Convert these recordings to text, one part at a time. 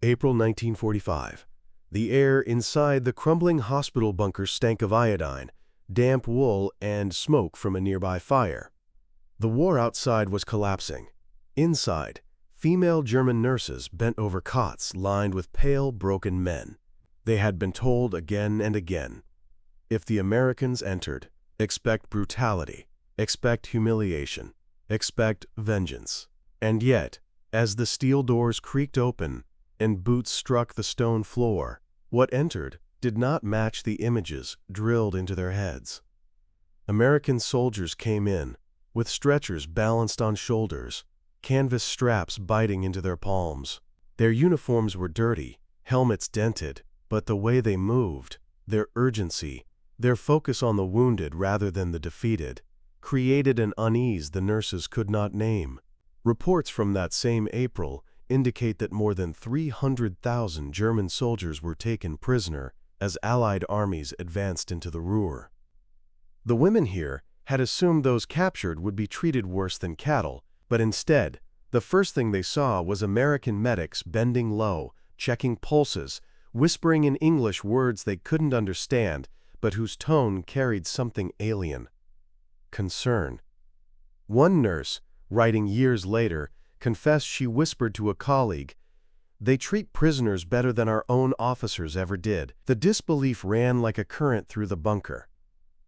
April 1945. The air inside the crumbling hospital bunker stank of iodine, damp wool, and smoke from a nearby fire. The war outside was collapsing. Inside, female German nurses bent over cots lined with pale, broken men. They had been told again and again, if the Americans entered, expect brutality, expect humiliation, expect vengeance. And yet, as the steel doors creaked open and boots struck the stone floor, what entered did not match the images drilled into their heads. American soldiers came in, with stretchers balanced on shoulders, canvas straps biting into their palms. Their uniforms were dirty, helmets dented, but the way they moved, their urgency, their focus on the wounded rather than the defeated, created an unease the nurses could not name. Reports from that same April indicate that more than 300,000 German soldiers were taken prisoner as Allied armies advanced into the Ruhr. The women here had assumed those captured would be treated worse than cattle, but instead, the first thing they saw was American medics bending low, checking pulses, whispering in English words they couldn't understand, but whose tone carried something alien. Concern. One nurse, writing years later, confessed she whispered to a colleague, "They treat prisoners better than our own officers ever did." The disbelief ran like a current through the bunker.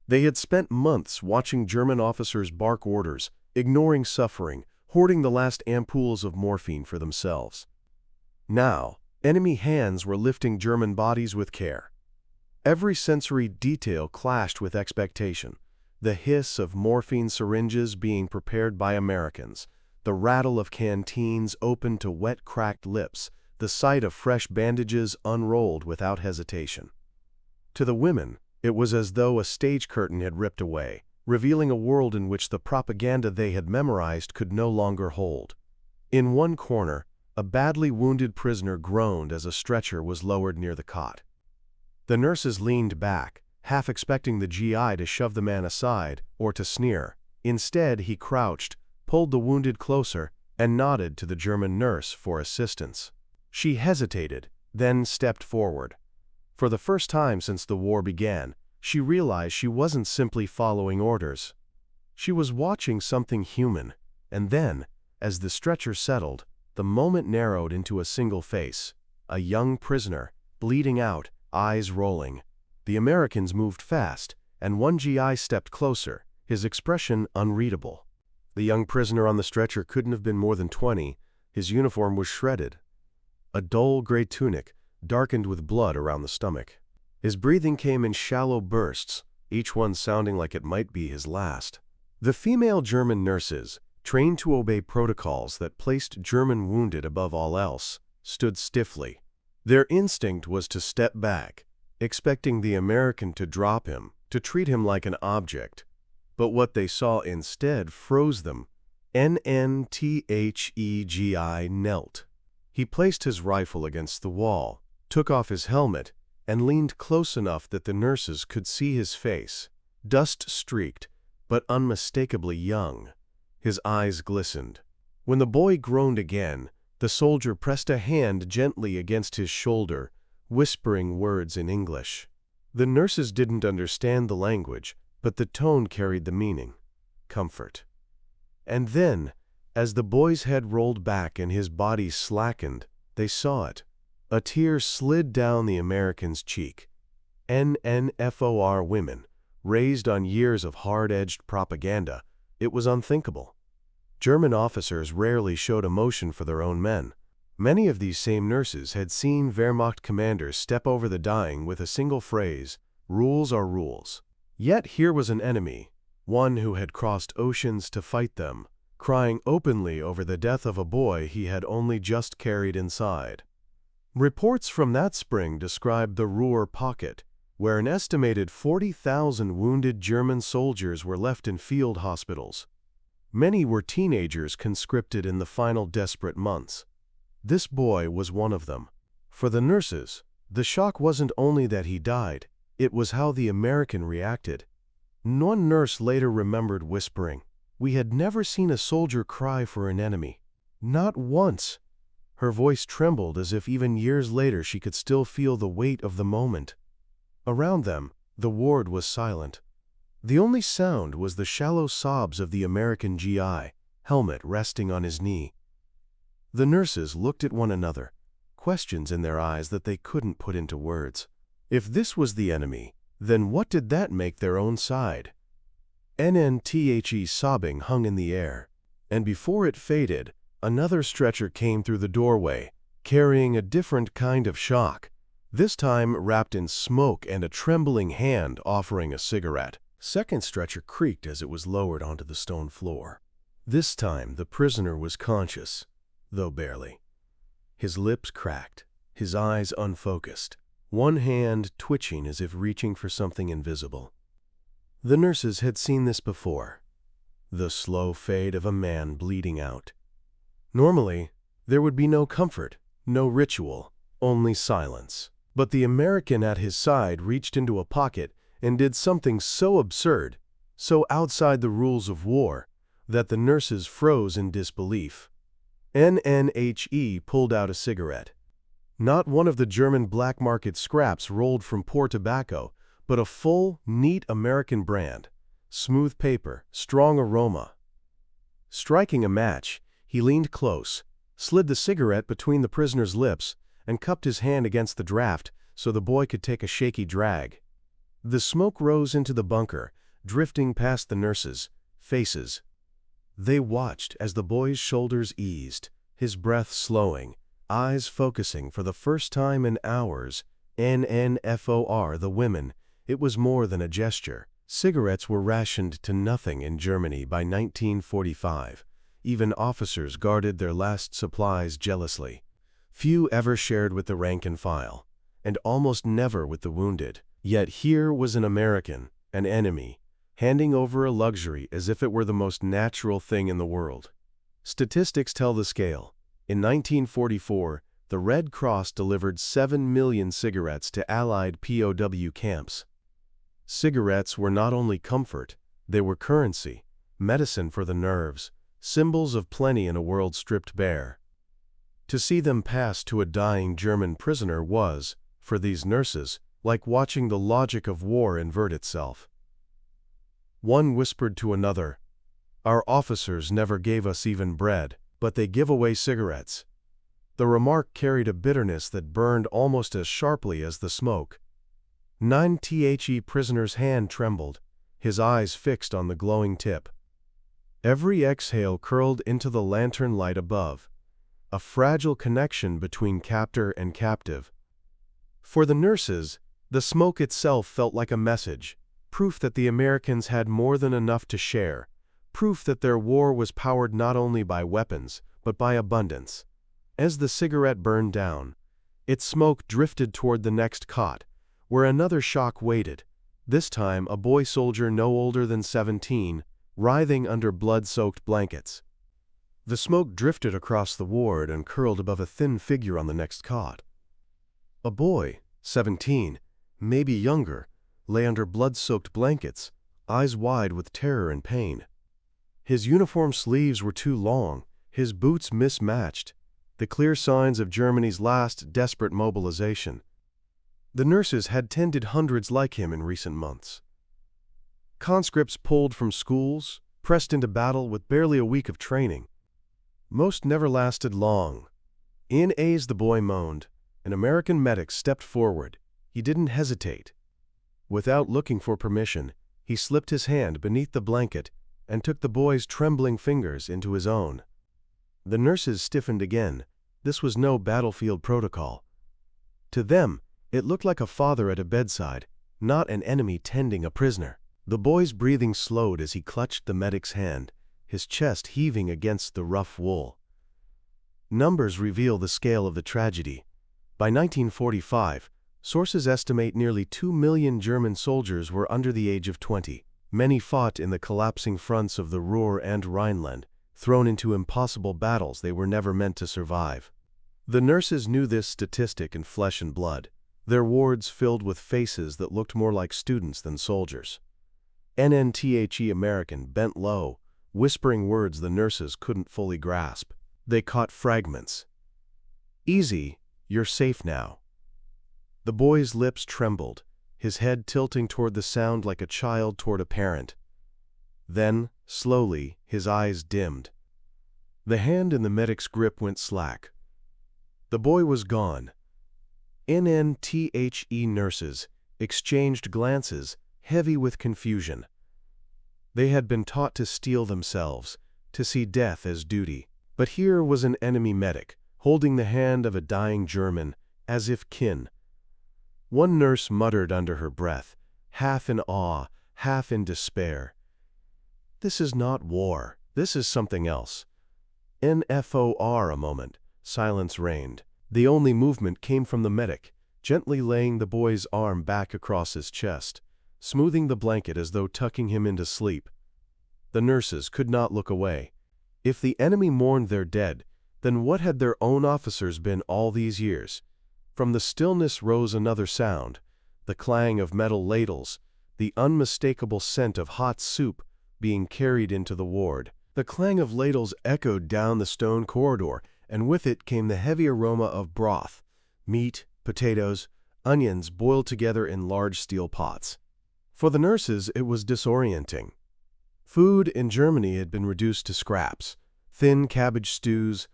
They had spent months watching German officers bark orders, ignoring suffering, hoarding the last ampoules of morphine for themselves. Now, enemy hands were lifting German bodies with care. Every sensory detail clashed with expectation. The hiss of morphine syringes being prepared by Americans, the rattle of canteens opened to wet, cracked lips, the sight of fresh bandages unrolled without hesitation. To the women, it was as though a stage curtain had ripped away, revealing a world in which the propaganda they had memorized could no longer hold. In one corner, a badly wounded prisoner groaned as a stretcher was lowered near the cot. The nurses leaned back, half expecting the GI to shove the man aside or to sneer. Instead, he crouched, pulled the wounded closer, and nodded to the German nurse for assistance. She hesitated, then stepped forward. For the first time since the war began, she realized she wasn't simply following orders. She was watching something human, and then, as the stretcher settled, the moment narrowed into a single face, a young prisoner, bleeding out, eyes rolling. The Americans moved fast, and one GI stepped closer, his expression unreadable. The young prisoner on the stretcher couldn't have been more than 20. His uniform was shredded. A dull gray tunic, darkened with blood around the stomach. His breathing came in shallow bursts, each one sounding like it might be his last. The female German nurses, trained to obey protocols that placed German wounded above all else, stood stiffly. Their instinct was to step back, expecting the American to drop him, to treat him like an object. But what they saw instead froze them. NNTHEGI knelt. He placed his rifle against the wall, took off his helmet, and leaned close enough that the nurses could see his face, dust-streaked, but unmistakably young. His eyes glistened. When the boy groaned again, the soldier pressed a hand gently against his shoulder, whispering words in English. The nurses didn't understand the language, but the tone carried the meaning: comfort. And then, as the boy's head rolled back and his body slackened, they saw it. A tear slid down the American's cheek. NNFOR women, raised on years of hard-edged propaganda, it was unthinkable. German officers rarely showed emotion for their own men. Many of these same nurses had seen Wehrmacht commanders step over the dying with a single phrase, "Rules are rules." Yet here was an enemy, one who had crossed oceans to fight them, crying openly over the death of a boy he had only just carried inside. Reports from that spring described the Ruhr pocket, where an estimated 40,000 wounded German soldiers were left in field hospitals. Many were teenagers conscripted in the final desperate months. This boy was one of them. For the nurses, the shock wasn't only that he died, it was how the American reacted. One nurse later remembered whispering, "We had never seen a soldier cry for an enemy. Not once." Her voice trembled as if even years later she could still feel the weight of the moment. Around them, the ward was silent. The only sound was the shallow sobs of the American GI, helmet resting on his knee. The nurses looked at one another, questions in their eyes that they couldn't put into words. If this was the enemy, then what did that make their own side? NNTHE sobbing hung in the air, and before it faded, another stretcher came through the doorway, carrying a different kind of shock, this time wrapped in smoke and a trembling hand offering a cigarette. Second stretcher creaked as it was lowered onto the stone floor. This time the prisoner was conscious, though barely. His lips cracked, his eyes unfocused, one hand twitching as if reaching for something invisible. The nurses had seen this before. The slow fade of a man bleeding out. Normally, there would be no comfort, no ritual, only silence. But the American at his side reached into a pocket and did something so absurd, so outside the rules of war, that the nurses froze in disbelief. NNHE pulled out a cigarette. Not one of the German black market scraps rolled from poor tobacco, but a full, neat American brand. Smooth paper, strong aroma. Striking a match, he leaned close, slid the cigarette between the prisoner's lips, and cupped his hand against the draft so the boy could take a shaky drag. The smoke rose into the bunker, drifting past the nurses' faces. They watched as the boy's shoulders eased, his breath slowing, eyes focusing for the first time in hours. NNFOR, the women, it was more than a gesture. Cigarettes were rationed to nothing in Germany by 1945. Even officers guarded their last supplies jealously. Few ever shared with the rank and file, and almost never with the wounded. Yet here was an American, an enemy, handing over a luxury as if it were the most natural thing in the world. Statistics tell the scale. In 1944, the Red Cross delivered 7 million cigarettes to Allied POW camps. Cigarettes were not only comfort, they were currency, medicine for the nerves, symbols of plenty in a world stripped bare. To see them pass to a dying German prisoner was, for these nurses, like watching the logic of war invert itself. One whispered to another, "Our officers never gave us even bread, but they give away cigarettes." The remark carried a bitterness that burned almost as sharply as the smoke. 9THE prisoner's hand trembled, his eyes fixed on the glowing tip. Every exhale curled into the lantern light above, a fragile connection between captor and captive. For the nurses, the smoke itself felt like a message, proof that the Americans had more than enough to share, proof that their war was powered not only by weapons, but by abundance. As the cigarette burned down, its smoke drifted toward the next cot, where another shock waited, this time a boy soldier no older than 17, writhing under blood-soaked blankets. The smoke drifted across the ward and curled above a thin figure on the next cot. A boy, 17, maybe younger, lay under blood-soaked blankets, eyes wide with terror and pain. His uniform sleeves were too long, his boots mismatched, the clear signs of Germany's last desperate mobilization. The nurses had tended hundreds like him in recent months. Conscripts pulled from schools, pressed into battle with barely a week of training. Most never lasted long. In A's the boy moaned. An American medic stepped forward. He didn't hesitate. Without looking for permission, he slipped his hand beneath the blanket and took the boy's trembling fingers into his own. The nurses stiffened again. This was no battlefield protocol. To them, it looked like a father at a bedside, not an enemy tending a prisoner. The boy's breathing slowed as he clutched the medic's hand, his chest heaving against the rough wool. Numbers reveal the scale of the tragedy. By 1945, sources estimate nearly 2 million German soldiers were under the age of 20. Many fought in the collapsing fronts of the Ruhr and Rhineland, thrown into impossible battles they were never meant to survive. The nurses knew this statistic in flesh and blood, their wards filled with faces that looked more like students than soldiers. NNTHE American bent low, whispering words the nurses couldn't fully grasp. They caught fragments. Easy, you're safe now." The boy's lips trembled, his head tilting toward the sound like a child toward a parent. Then, slowly, his eyes dimmed. The hand in the medic's grip went slack. The boy was gone. NNTHE nurses exchanged glances, heavy with confusion. They had been taught to steel themselves, to see death as duty. But here was an enemy medic, holding the hand of a dying German, as if kin. One nurse muttered under her breath, half in awe, half in despair, "This is not war, this is something else." NFOR a moment, silence reigned. The only movement came from the medic, gently laying the boy's arm back across his chest, smoothing the blanket as though tucking him into sleep. The nurses could not look away. If the enemy mourned their dead, then what had their own officers been all these years? From the stillness rose another sound, the clang of metal ladles, the unmistakable scent of hot soup being carried into the ward. The clang of ladles echoed down the stone corridor, and with it came the heavy aroma of broth, meat, potatoes, onions boiled together in large steel pots. For the nurses, it was disorienting. Food in Germany had been reduced to scraps, thin cabbage stews,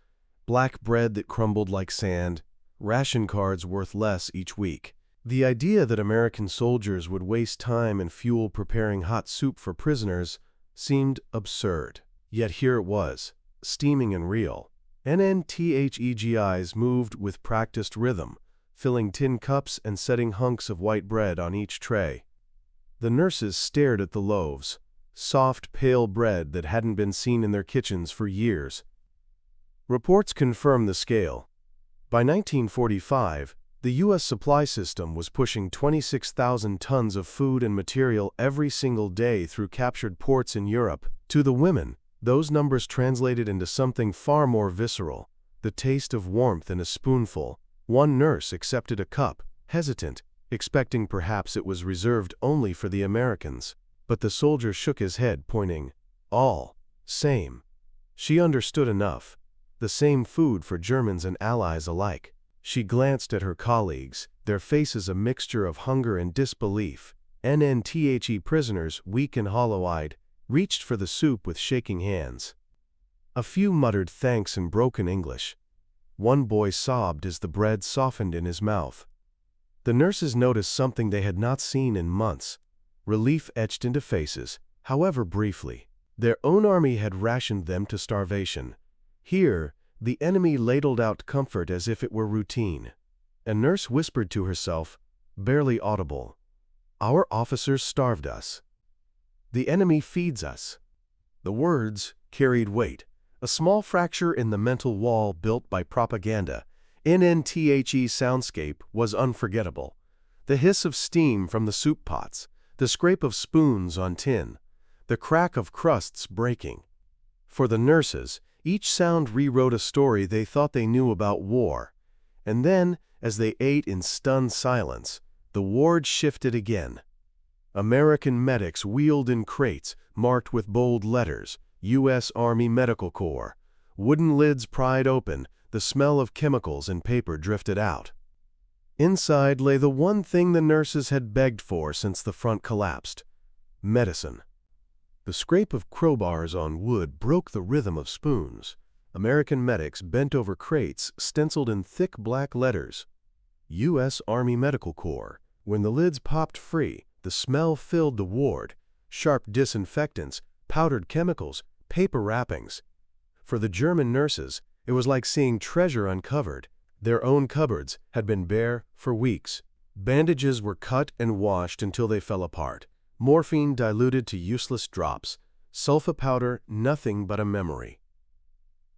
black bread that crumbled like sand, ration cards worth less each week. The idea that American soldiers would waste time and fuel preparing hot soup for prisoners seemed absurd. Yet here it was, steaming and real. NNTHEGIs moved with practiced rhythm, filling tin cups and setting hunks of white bread on each tray. The nurses stared at the loaves, soft, pale bread that hadn't been seen in their kitchens for years. Reports confirmed the scale. By 1945, the U.S. supply system was pushing 26,000 tons of food and material every single day through captured ports in Europe. To the women, those numbers translated into something far more visceral, the taste of warmth in a spoonful. One nurse accepted a cup, hesitant, expecting perhaps it was reserved only for the Americans. But the soldier shook his head, pointing, "All, same." She understood enough. The same food for Germans and Allies alike. She glanced at her colleagues, their faces a mixture of hunger and disbelief. NNTHE prisoners, weak and hollow-eyed, reached for the soup with shaking hands. A few muttered thanks in broken English. One boy sobbed as the bread softened in his mouth. The nurses noticed something they had not seen in months. Relief etched into faces, however briefly. Their own army had rationed them to starvation. Here, the enemy ladled out comfort as if it were routine. A nurse whispered to herself, barely audible, "Our officers starved us. The enemy feeds us." The words carried weight, a small fracture in the mental wall built by propaganda. NNTHE soundscape was unforgettable. The hiss of steam from the soup pots, the scrape of spoons on tin, the crack of crusts breaking. For the nurses, each sound rewrote a story they thought they knew about war. And then, as they ate in stunned silence, the ward shifted again. American medics wheeled in crates marked with bold letters, U.S. Army Medical Corps. Wooden lids pried open, the smell of chemicals and paper drifted out. Inside lay the one thing the nurses had begged for since the front collapsed: medicine. The scrape of crowbars on wood broke the rhythm of spoons. American medics bent over crates stenciled in thick black letters, U.S. Army Medical Corps. When the lids popped free, the smell filled the ward, sharp disinfectants, powdered chemicals, paper wrappings. For the German nurses, it was like seeing treasure uncovered. Their own cupboards had been bare for weeks. Bandages were cut and washed until they fell apart. Morphine diluted to useless drops. Sulfa powder, nothing but a memory.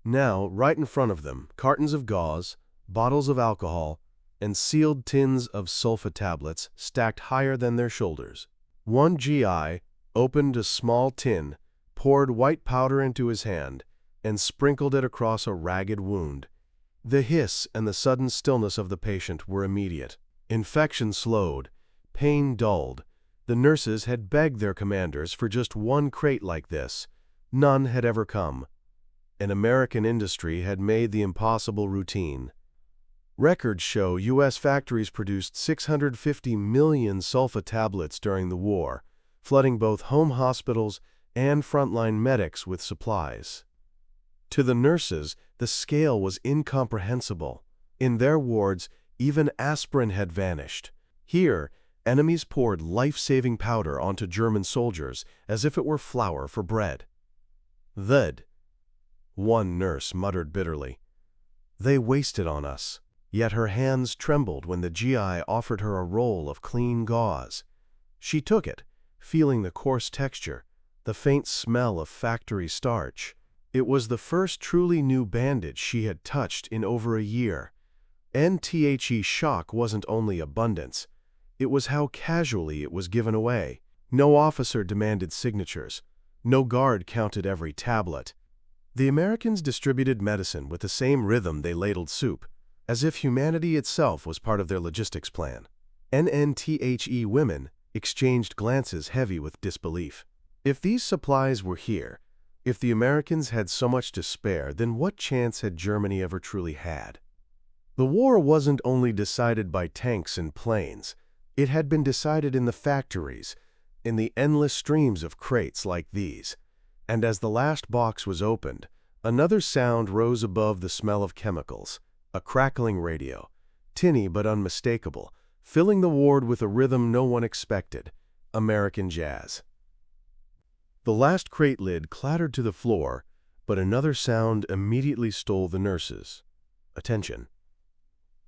Now, right in front of them, cartons of gauze, bottles of alcohol, and sealed tins of sulfa tablets stacked higher than their shoulders. One GI opened a small tin, poured white powder into his hand, and sprinkled it across a ragged wound. The hiss and the sudden stillness of the patient were immediate. Infection slowed, pain dulled. The nurses had begged their commanders for just one crate like this. None had ever come. An American industry had made the impossible routine. Records show U.S. factories produced 650 million sulfa tablets during the war, flooding both home hospitals and frontline medics with supplies. To the nurses, the scale was incomprehensible. In their wards, even aspirin had vanished. Here, enemies poured life-saving powder onto German soldiers as if it were flour for bread. "They'd," one nurse muttered bitterly. "They wasted on us." Yet her hands trembled when the GI offered her a roll of clean gauze. She took it, feeling the coarse texture, the faint smell of factory starch. It was the first truly new bandage she had touched in over a year. NTHE shock wasn't only abundance, it was how casually it was given away. No officer demanded signatures. No guard counted every tablet. The Americans distributed medicine with the same rhythm they ladled soup, as if humanity itself was part of their logistics plan. NNTHE women exchanged glances heavy with disbelief. If these supplies were here, if the Americans had so much to spare, then what chance had Germany ever truly had? The war wasn't only decided by tanks and planes. It had been decided in the factories, in the endless streams of crates like these. And as the last box was opened, another sound rose above the smell of chemicals. A crackling radio, tinny but unmistakable, filling the ward with a rhythm no one expected, American jazz. The last crate lid clattered to the floor, but another sound immediately stole the nurses' attention.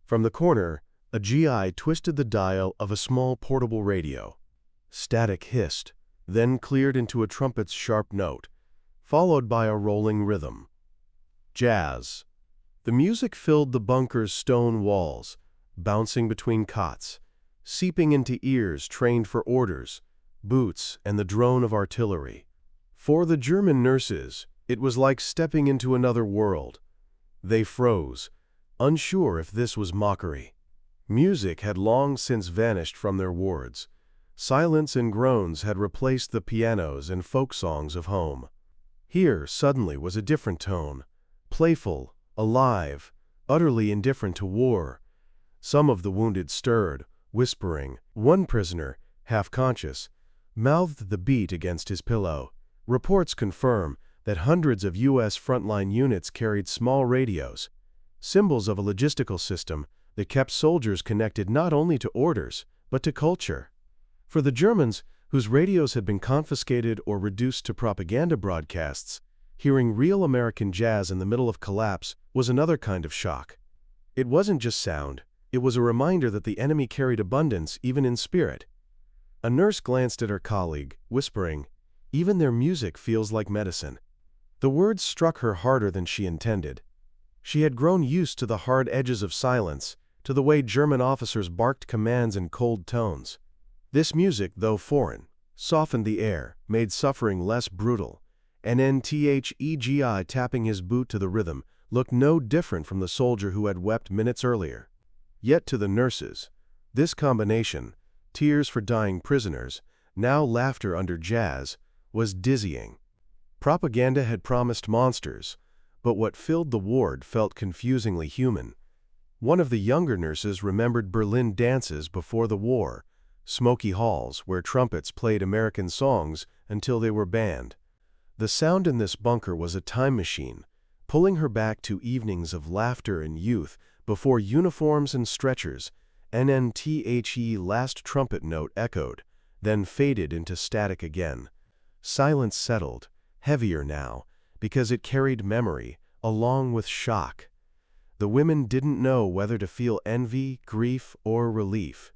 From the corner, a GI twisted the dial of a small portable radio. Static hissed, then cleared into a trumpet's sharp note, followed by a rolling rhythm. Jazz. The music filled the bunker's stone walls, bouncing between cots, seeping into ears trained for orders, boots, and the drone of artillery. For the German nurses, it was like stepping into another world. They froze, unsure if this was mockery. Music had long since vanished from their wards. Silence and groans had replaced the pianos and folk songs of home. Here, suddenly, was a different tone, playful, alive, utterly indifferent to war. Some of the wounded stirred, whispering. One prisoner, half conscious, mouthed the beat against his pillow. Reports confirm that hundreds of U.S. frontline units carried small radios, symbols of a logistical system that kept soldiers connected not only to orders, but to culture. For the Germans, whose radios had been confiscated or reduced to propaganda broadcasts, hearing real American jazz in the middle of collapse was another kind of shock. It wasn't just sound, it was a reminder that the enemy carried abundance even in spirit. A nurse glanced at her colleague, whispering, "Even their music feels like medicine." The words struck her harder than she intended. She had grown used to the hard edges of silence, to the way German officers barked commands in cold tones. This music, though foreign, softened the air, made suffering less brutal. And NTHEGI tapping his boot to the rhythm looked no different from the soldier who had wept minutes earlier. Yet to the nurses, this combination, tears for dying prisoners, now laughter under jazz, was dizzying. Propaganda had promised monsters, but what filled the ward felt confusingly human. One of the younger nurses remembered Berlin dances before the war, smoky halls where trumpets played American songs until they were banned. The sound in this bunker was a time machine, pulling her back to evenings of laughter and youth before uniforms and stretchers. NNTHE last trumpet note echoed, then faded into static again. Silence settled, heavier now, because it carried memory, along with shock. The women didn't know whether to feel envy, grief, or relief.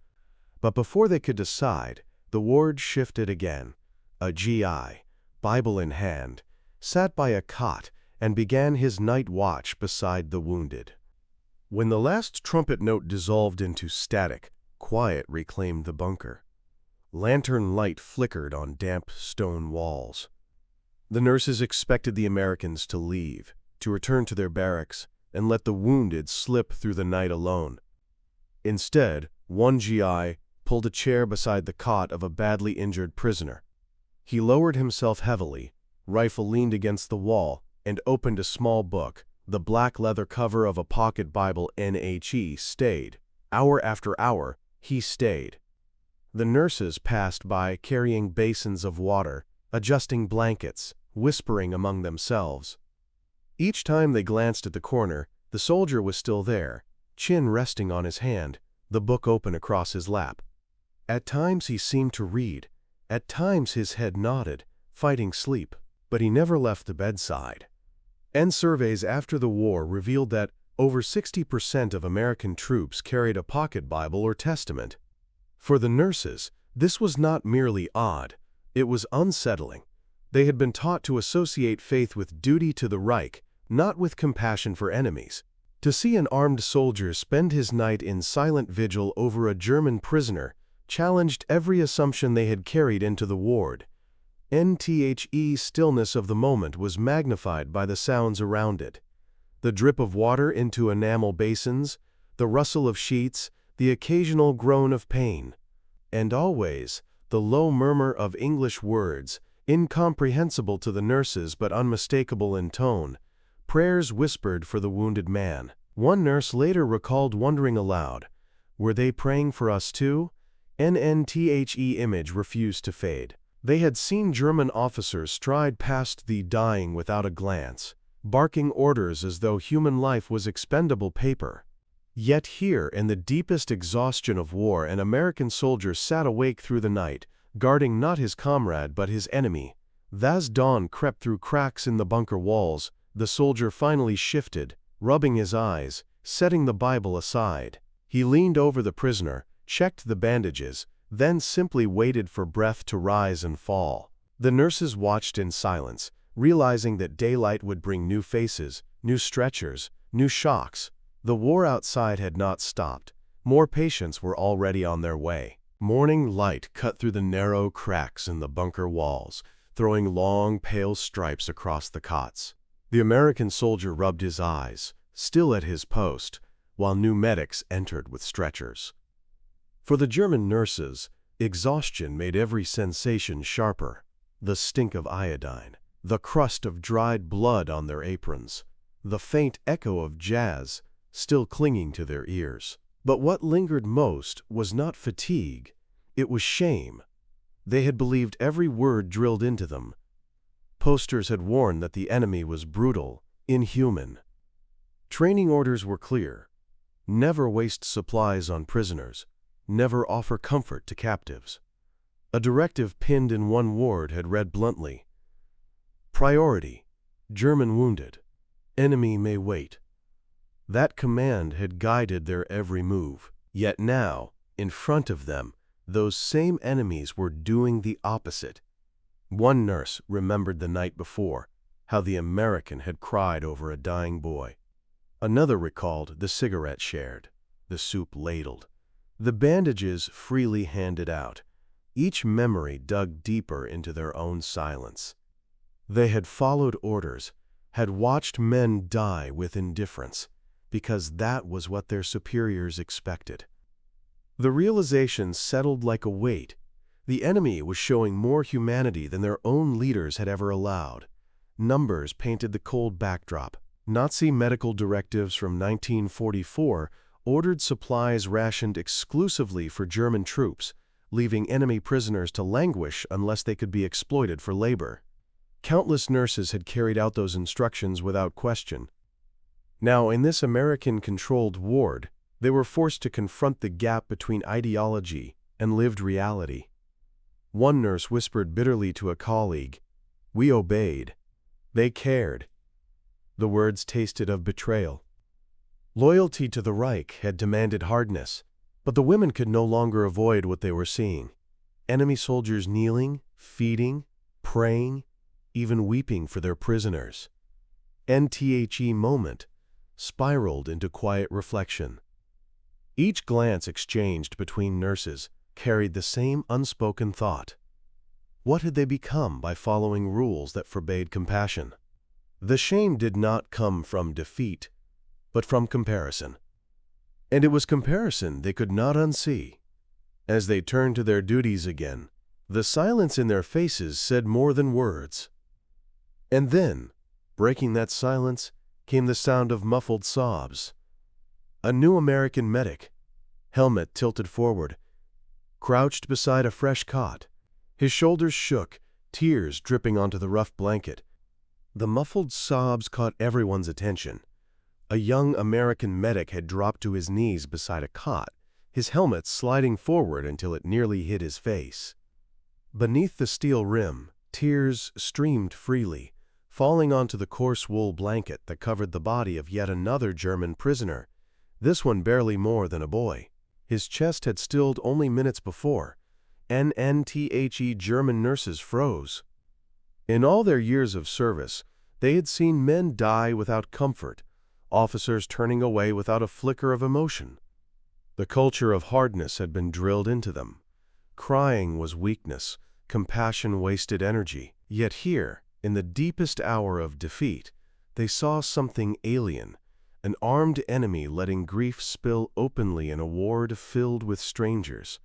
But before they could decide, the ward shifted again. A GI, Bible in hand, sat by a cot and began his night watch beside the wounded. When the last trumpet note dissolved into static, quiet reclaimed the bunker. Lantern light flickered on damp stone walls. The nurses expected the Americans to leave, to return to their barracks, and let the wounded slip through the night alone. Instead, one GI pulled a chair beside the cot of a badly injured prisoner. He lowered himself heavily, rifle leaned against the wall, and opened a small book, The black leather cover of a pocket Bible NHE stayed. Hour after hour, he stayed. The nurses passed by carrying basins of water, adjusting blankets, whispering among themselves. Each time they glanced at the corner, the soldier was still there, chin resting on his hand, the book open across his lap. At times he seemed to read, at times his head nodded, fighting sleep, but he never left the bedside. Surveys after the war revealed that over 60% of American troops carried a pocket Bible or Testament. For the nurses, this was not merely odd, it was unsettling. They had been taught to associate faith with duty to the Reich, not with compassion for enemies. To see an armed soldier spend his night in silent vigil over a German prisoner challenged every assumption they had carried into the ward. NTHE's stillness of the moment was magnified by the sounds around it. The drip of water into enamel basins, the rustle of sheets, the occasional groan of pain. And always, the low murmur of English words, incomprehensible to the nurses but unmistakable in tone, prayers whispered for the wounded man. One nurse later recalled wondering aloud, "Were they praying for us too?" NTHE image refused to fade. They had seen German officers stride past the dying without a glance, barking orders as though human life was expendable paper. Yet here, in the deepest exhaustion of war, an American soldier sat awake through the night, guarding not his comrade but his enemy. As dawn crept through cracks in the bunker walls, the soldier finally shifted, rubbing his eyes, setting the Bible aside. He leaned over the prisoner, checked the bandages, then simply waited for breath to rise and fall. The nurses watched in silence, realizing that daylight would bring new faces, new stretchers, new shocks. The war outside had not stopped. More patients were already on their way. Morning light cut through the narrow cracks in the bunker walls, throwing long, pale stripes across the cots. The American soldier rubbed his eyes, still at his post, while new medics entered with stretchers. For the German nurses, exhaustion made every sensation sharper. The stink of iodine, the crust of dried blood on their aprons, the faint echo of jazz still clinging to their ears. But what lingered most was not fatigue, it was shame. They had believed every word drilled into them. Posters had warned that the enemy was brutal, inhuman. Training orders were clear. Never waste supplies on prisoners. Never offer comfort to captives. A directive pinned in one ward had read bluntly, "Priority, German wounded. Enemy may wait." That command had guided their every move. Yet now, in front of them, those same enemies were doing the opposite. One nurse remembered the night before, how the American had cried over a dying boy. Another recalled the cigarette shared, the soup ladled, the bandages freely handed out. Each memory dug deeper into their own silence. They had followed orders, had watched men die with indifference, because that was what their superiors expected. The realization settled like a weight. The enemy was showing more humanity than their own leaders had ever allowed. Numbers painted the cold backdrop. Nazi medical directives from 1944 ordered supplies rationed exclusively for German troops, leaving enemy prisoners to languish unless they could be exploited for labor. Countless nurses had carried out those instructions without question. Now, in this American-controlled ward, they were forced to confront the gap between ideology and lived reality. One nurse whispered bitterly to a colleague, "We obeyed. They cared." The words tasted of betrayal. Loyalty to the Reich had demanded hardness, but the women could no longer avoid what they were seeing. Enemy soldiers kneeling, feeding, praying, even weeping for their prisoners. NTHE moment spiraled into quiet reflection. Each glance exchanged between nurses carried the same unspoken thought. What had they become by following rules that forbade compassion? The shame did not come from defeat, but from comparison. And it was comparison they could not unsee. As they turned to their duties again, the silence in their faces said more than words. And then, breaking that silence, came the sound of muffled sobs. A new American medic, helmet tilted forward, crouched beside a fresh cot. His shoulders shook, tears dripping onto the rough blanket. The muffled sobs caught everyone's attention. A young American medic had dropped to his knees beside a cot, his helmet sliding forward until it nearly hid his face. Beneath the steel rim, tears streamed freely, falling onto the coarse wool blanket that covered the body of yet another German prisoner, this one barely more than a boy. His chest had stilled only minutes before. NNTHE German nurses froze. In all their years of service, they had seen men die without comfort, officers turning away without a flicker of emotion. The culture of hardness had been drilled into them. Crying was weakness, compassion wasted energy. Yet here, in the deepest hour of defeat, they saw something alien, an armed enemy letting grief spill openly in a ward filled with strangers.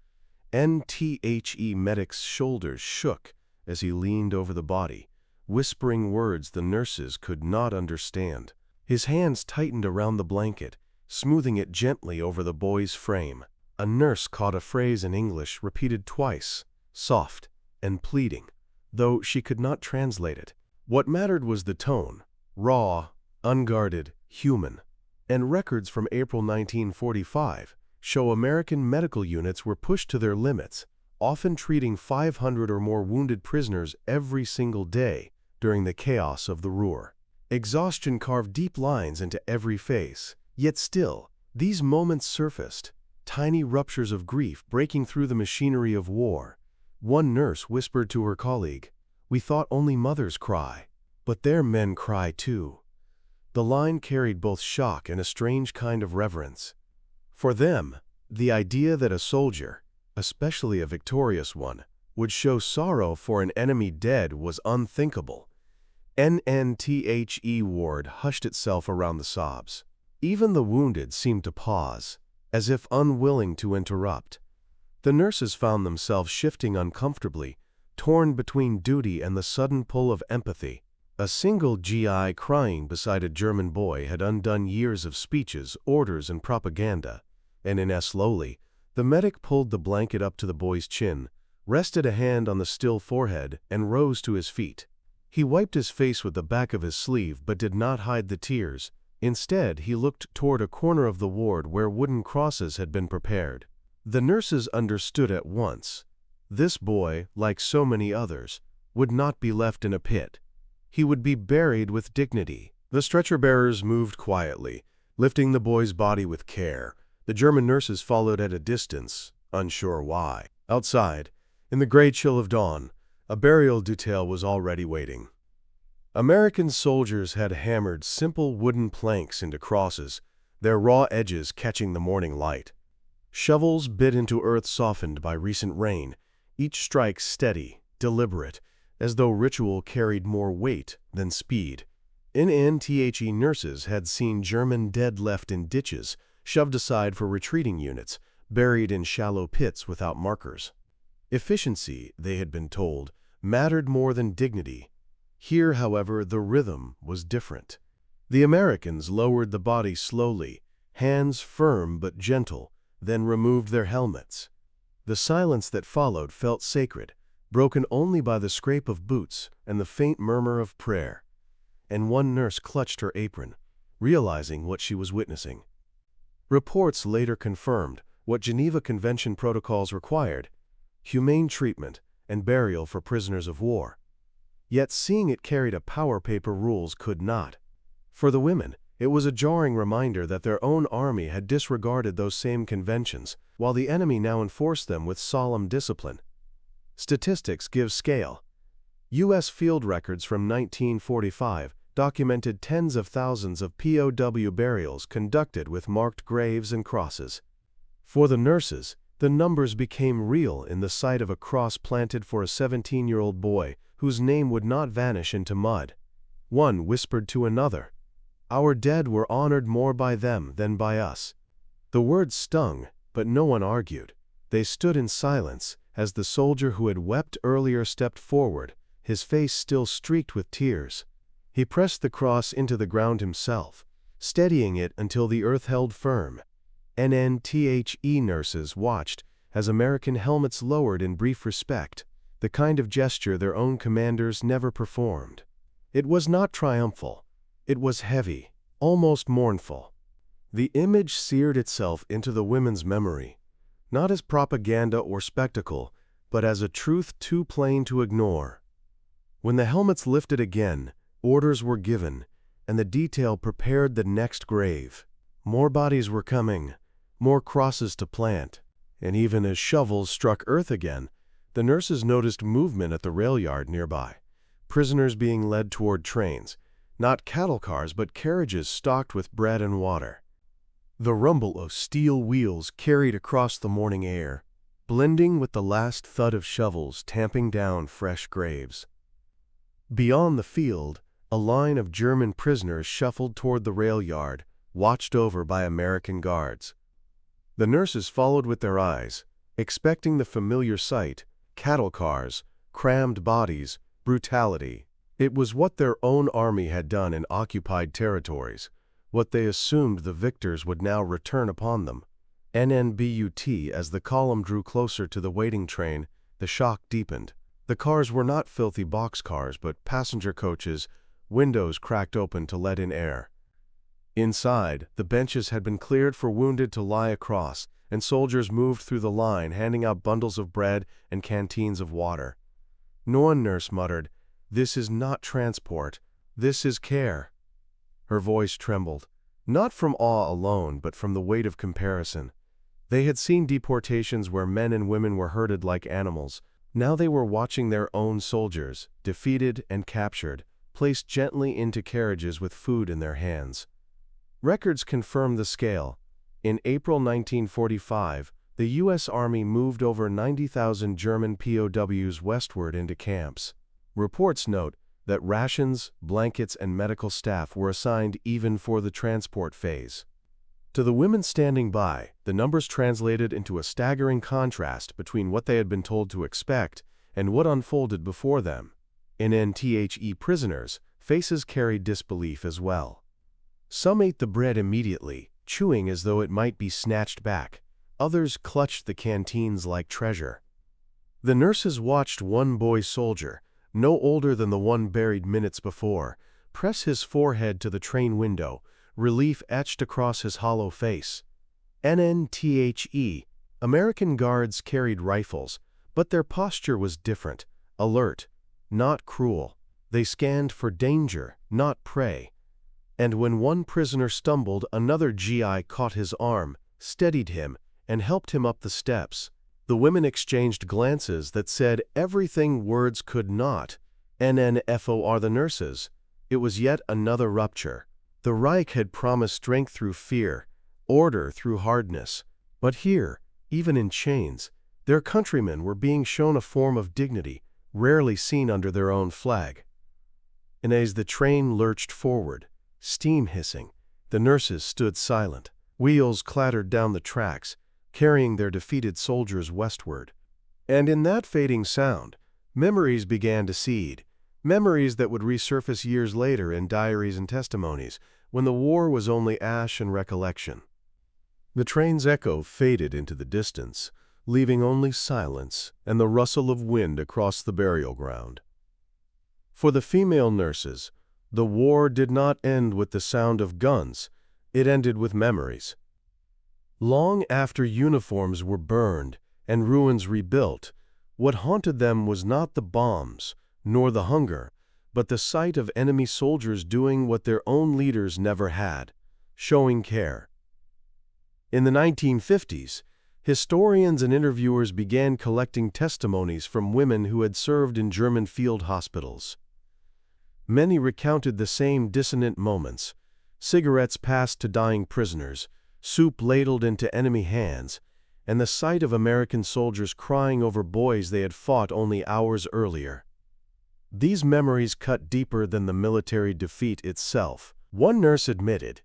NTHE medic's shoulders shook as he leaned over the body, whispering words the nurses could not understand. His hands tightened around the blanket, smoothing it gently over the boy's frame. A nurse caught a phrase in English repeated twice, soft and pleading, though she could not translate it. What mattered was the tone, raw, unguarded, human. And records from April 1945 show American medical units were pushed to their limits, often treating 500 or more wounded prisoners every single day during the chaos of the Ruhr. Exhaustion carved deep lines into every face, yet still, these moments surfaced, tiny ruptures of grief breaking through the machinery of war. One nurse whispered to her colleague, "We thought only mothers cry, but their men cry too." The line carried both shock and a strange kind of reverence. For them, the idea that a soldier, especially a victorious one, would show sorrow for an enemy dead was unthinkable. NNTHE ward hushed itself around the sobs. Even the wounded seemed to pause, as if unwilling to interrupt. The nurses found themselves shifting uncomfortably, torn between duty and the sudden pull of empathy. A single GI crying beside a German boy had undone years of speeches, orders, and propaganda. And slowly, the medic pulled the blanket up to the boy's chin, rested a hand on the still forehead, and rose to his feet. He wiped his face with the back of his sleeve but did not hide the tears. Instead, he looked toward a corner of the ward where wooden crosses had been prepared. The nurses understood at once. This boy, like so many others, would not be left in a pit. He would be buried with dignity. The stretcher-bearers moved quietly, lifting the boy's body with care. The German nurses followed at a distance, unsure why. Outside, in the gray chill of dawn, a burial detail was already waiting. American soldiers had hammered simple wooden planks into crosses, their raw edges catching the morning light. Shovels bit into earth softened by recent rain, each strike steady, deliberate, as though ritual carried more weight than speed. NNTHE nurses had seen German dead left in ditches, shoved aside for retreating units, buried in shallow pits without markers. Efficiency, they had been told, mattered more than dignity. Here, however, the rhythm was different. The Americans lowered the body slowly, hands firm but gentle, then removed their helmets. The silence that followed felt sacred, broken only by the scrape of boots and the faint murmur of prayer. And one nurse clutched her apron, realizing what she was witnessing. Reports later confirmed what Geneva Convention protocols required: humane treatment and burial for prisoners of war. Yet seeing it carried a power paper rules could not. For the women, it was a jarring reminder that their own army had disregarded those same conventions, while the enemy now enforced them with solemn discipline. Statistics give scale. U.S. field records from 1945 documented tens of thousands of POW burials conducted with marked graves and crosses. For the nurses, the numbers became real in the sight of a cross planted for a 17-year-old boy whose name would not vanish into mud. One whispered to another, "Our dead were honored more by them than by us." The words stung, but no one argued. They stood in silence as the soldier who had wept earlier stepped forward, his face still streaked with tears. He pressed the cross into the ground himself, steadying it until the earth held firm. NNTHE nurses watched as American helmets lowered in brief respect, the kind of gesture their own commanders never performed. It was not triumphal. It was heavy, almost mournful. The image seared itself into the women's memory, not as propaganda or spectacle, but as a truth too plain to ignore. When the helmets lifted again, orders were given, and the detail prepared the next grave. More bodies were coming, more crosses to plant, and even as shovels struck earth again, the nurses noticed movement at the rail yard nearby, prisoners being led toward trains, not cattle cars but carriages stocked with bread and water. The rumble of steel wheels carried across the morning air, blending with the last thud of shovels tamping down fresh graves. Beyond the field, a line of German prisoners shuffled toward the rail yard, watched over by American guards. The nurses followed with their eyes, expecting the familiar sight: cattle cars, crammed bodies, brutality. It was what their own army had done in occupied territories, what they assumed the victors would now return upon them. NNBUT. As the column drew closer to the waiting train, the shock deepened. The cars were not filthy boxcars, but passenger coaches, windows cracked open to let in air. Inside, the benches had been cleared for wounded to lie across, and soldiers moved through the line handing out bundles of bread and canteens of water. One nurse muttered, "This is not transport, this is care." Her voice trembled, not from awe alone, but from the weight of comparison. They had seen deportations where men and women were herded like animals. Now they were watching their own soldiers, defeated and captured, placed gently into carriages with food in their hands. Records confirm the scale. In April 1945, the U.S. Army moved over 90,000 German POWs westward into camps. Reports note that rations, blankets, and medical staff were assigned even for the transport phase. To the women standing by, the numbers translated into a staggering contrast between what they had been told to expect and what unfolded before them. NNTHE prisoners' faces carried disbelief as well. Some ate the bread immediately, chewing as though it might be snatched back. Others clutched the canteens like treasure. The nurses watched one boy soldier, no older than the one buried minutes before, press his forehead to the train window, relief etched across his hollow face. NNTHE. American guards carried rifles, but their posture was different, alert, not cruel. They scanned for danger, not prey. And when one prisoner stumbled, another GI caught his arm, steadied him, and helped him up the steps. The women exchanged glances that said everything words could not. NNFOR. The nurses. It was yet another rupture. The Reich had promised strength through fear, order through hardness. But here, even in chains, their countrymen were being shown a form of dignity rarely seen under their own flag. And as the train lurched forward, steam hissing, the nurses stood silent. Wheels clattered down the tracks, carrying their defeated soldiers westward. And in that fading sound, memories began to seed, memories that would resurface years later in diaries and testimonies, when the war was only ash and recollection. The train's echo faded into the distance, leaving only silence and the rustle of wind across the burial ground. For the female nurses, the war did not end with the sound of guns, it ended with memories. Long after uniforms were burned and ruins rebuilt, what haunted them was not the bombs, nor the hunger, but the sight of enemy soldiers doing what their own leaders never had, showing care. In the 1950s, historians and interviewers began collecting testimonies from women who had served in German field hospitals. Many recounted the same dissonant moments: cigarettes passed to dying prisoners, soup ladled into enemy hands, and the sight of American soldiers crying over boys they had fought only hours earlier. These memories cut deeper than the military defeat itself. One nurse admitted,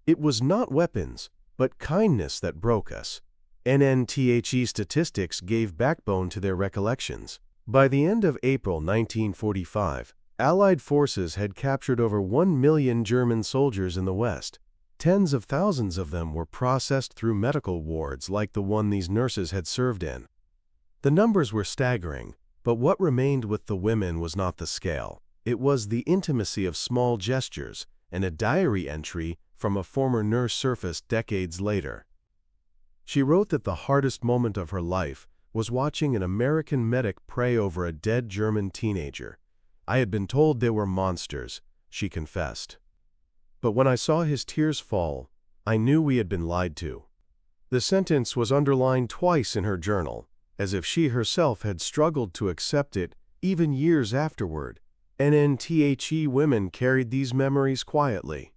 "It was not weapons, but kindness that broke us." NNTHE statistics gave backbone to their recollections. By the end of April 1945, Allied forces had captured over 1 million German soldiers in the West. Tens of thousands of them were processed through medical wards like the one these nurses had served in. The numbers were staggering, but what remained with the women was not the scale. It was the intimacy of small gestures and a diary entry from a former nurse surfaced decades later. She wrote that the hardest moment of her life was watching an American medic pray over a dead German teenager. "I had been told they were monsters," she confessed. "But when I saw his tears fall, I knew we had been lied to." The sentence was underlined twice in her journal, as if she herself had struggled to accept it even years afterward. NNTHE women carried these memories quietly.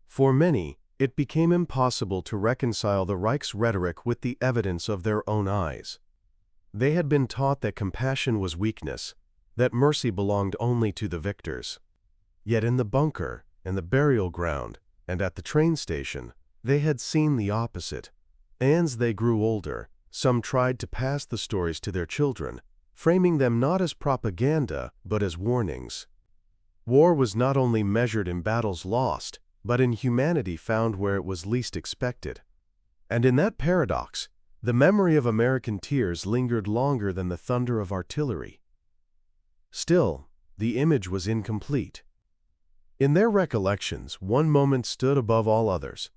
For many, it became impossible to reconcile the Reich's rhetoric with the evidence of their own eyes. They had been taught that compassion was weakness, that mercy belonged only to the victors. Yet in the bunker, in the burial ground, and at the train station, they had seen the opposite. And as they grew older, some tried to pass the stories to their children, framing them not as propaganda, but as warnings. War was not only measured in battles lost, but in humanity found where it was least expected. And in that paradox, the memory of American tears lingered longer than the thunder of artillery. Still, the image was incomplete. In their recollections, one moment stood above all others: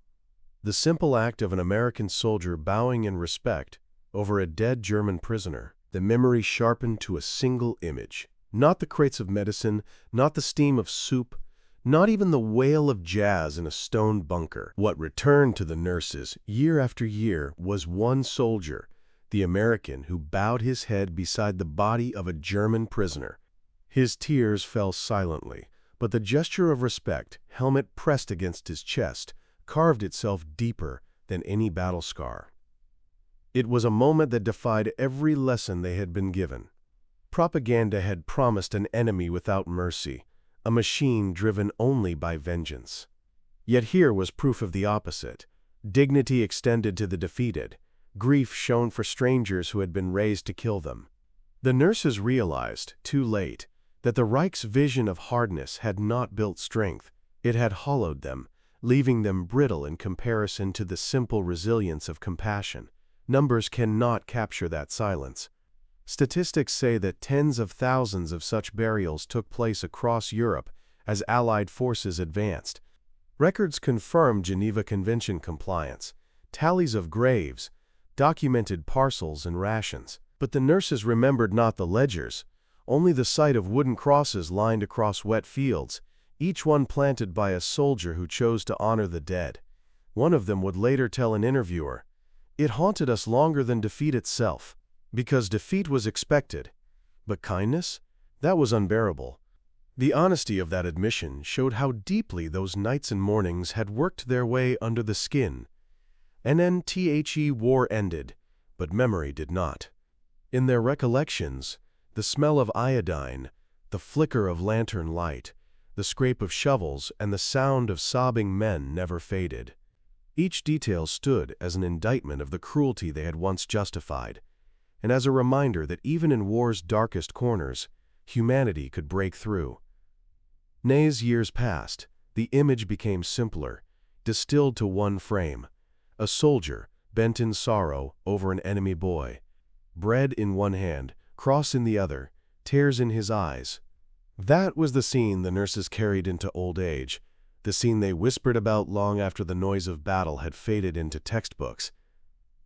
the simple act of an American soldier bowing in respect over a dead German prisoner. The memory sharpened to a single image. Not the crates of medicine, not the steam of soup, not even the wail of jazz in a stone bunker. What returned to the nurses year after year was one soldier, the American who bowed his head beside the body of a German prisoner. His tears fell silently, but the gesture of respect, helmet pressed against his chest, carved itself deeper than any battle scar. It was a moment that defied every lesson they had been given. Propaganda had promised an enemy without mercy, a machine driven only by vengeance. Yet here was proof of the opposite: dignity extended to the defeated, grief shown for strangers who had been raised to kill them. The nurses realized, too late, that the Reich's vision of hardness had not built strength. It had hollowed them, leaving them brittle in comparison to the simple resilience of compassion. Numbers cannot capture that silence. Statistics say that tens of thousands of such burials took place across Europe as Allied forces advanced. Records confirmed Geneva Convention compliance, tallies of graves, documented parcels and rations. But the nurses remembered not the ledgers, only the sight of wooden crosses lined across wet fields, each one planted by a soldier who chose to honor the dead. One of them would later tell an interviewer, "It haunted us longer than defeat itself, because defeat was expected, but kindness? That was unbearable." The honesty of that admission showed how deeply those nights and mornings had worked their way under the skin. NNTHE war ended, but memory did not. In their recollections, the smell of iodine, the flicker of lantern light, the scrape of shovels, and the sound of sobbing men never faded. Each detail stood as an indictment of the cruelty they had once justified, and as a reminder that even in war's darkest corners, humanity could break through. As years passed, the image became simpler, distilled to one frame: a soldier, bent in sorrow over an enemy boy. Bread in one hand, cross in the other, tears in his eyes. That was the scene the nurses carried into old age, the scene they whispered about long after the noise of battle had faded into textbooks.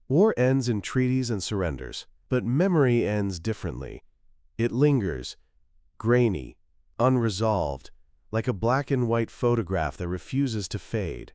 War ends in treaties and surrenders, but memory ends differently. It lingers, grainy, unresolved, like a black and white photograph that refuses to fade.